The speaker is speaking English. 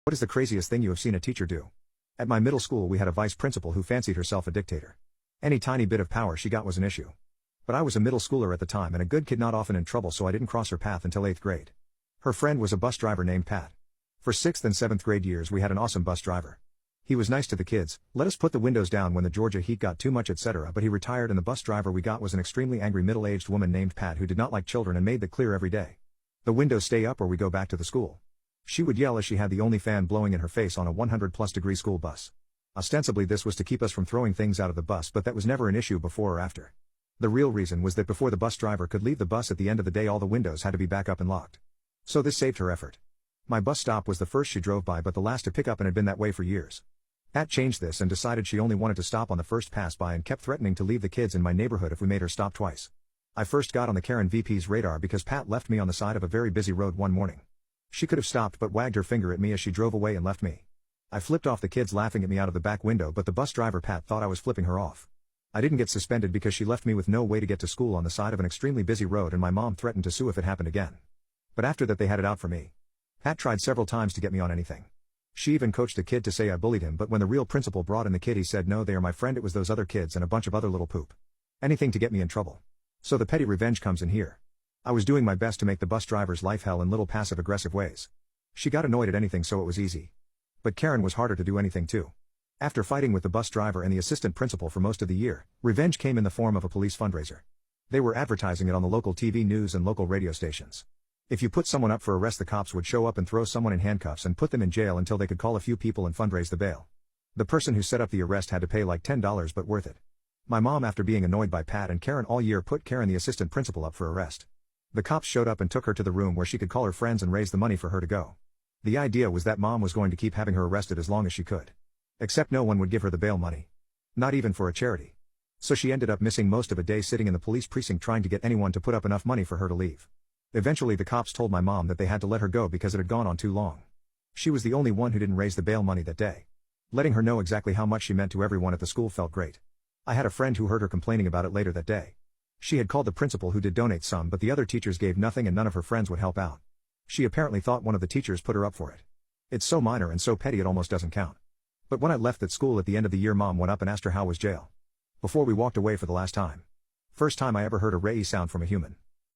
What is the craziest thing you have seen a teacher do? At my middle school we had a vice principal who fancied herself a dictator. Any tiny bit of power she got was an issue. But I was a middle schooler at the time and a good kid not often in trouble, so I didn't cross her path until 8th grade. Her friend was a bus driver named Pat. For 6th and 7th grade years we had an awesome bus driver. He was nice to the kids, let us put the windows down when the Georgia heat got too much, etc. But he retired and the bus driver we got was an extremely angry middle-aged woman named Pat who did not like children and made that clear every day. The windows stay up or we go back to the school. She would yell as she had the only fan blowing in her face on a 100-plus-degree school bus. Ostensibly this was to keep us from throwing things out of the bus, but that was never an issue before or after. The real reason was that before the bus driver could leave the bus at the end of the day all the windows had to be back up and locked. So this saved her effort. My bus stop was the first she drove by but the last to pick up and had been that way for years. Pat changed this and decided she only wanted to stop on the first pass by and kept threatening to leave the kids in my neighborhood if we made her stop twice. I first got on the Karen VP's radar because Pat left me on the side of a very busy road one morning. She could have stopped but wagged her finger at me as she drove away and left me. I flipped off the kids laughing at me out of the back window, but the bus driver Pat thought I was flipping her off. I didn't get suspended because she left me with no way to get to school on the side of an extremely busy road and my mom threatened to sue if it happened again. But after that they had it out for me. Pat tried several times to get me on anything. She even coached a kid to say I bullied him, but when the real principal brought in the kid he said no, they are my friend, it was those other kids and a bunch of other little poop. Anything to get me in trouble. So the petty revenge comes in here. I was doing my best to make the bus driver's life hell in little passive-aggressive ways. She got annoyed at anything so it was easy. But Karen was harder to do anything to. After fighting with the bus driver and the assistant principal for most of the year, revenge came in the form of a police fundraiser. They were advertising it on the local TV news and local radio stations. If you put someone up for arrest, the cops would show up and throw someone in handcuffs and put them in jail until they could call a few people and fundraise the bail. The person who set up the arrest had to pay like $10, but worth it. My mom, after being annoyed by Pat and Karen all year, put Karen, the assistant principal, up for arrest. The cops showed up and took her to the room where she could call her friends and raise the money for her to go. The idea was that mom was going to keep having her arrested as long as she could. Except no one would give her the bail money. Not even for a charity. So she ended up missing most of a day sitting in the police precinct trying to get anyone to put up enough money for her to leave. Eventually the cops told my mom that they had to let her go because it had gone on too long. She was the only one who didn't raise the bail money that day. Letting her know exactly how much she meant to everyone at the school felt great. I had a friend who heard her complaining about it later that day. She had called the principal who did donate some, but the other teachers gave nothing and none of her friends would help out. She apparently thought one of the teachers put her up for it. It's so minor and so petty it almost doesn't count. But when I left that school at the end of the year, mom went up and asked her how was jail. Before we walked away for the last time. First time I ever heard a ray sound from a human.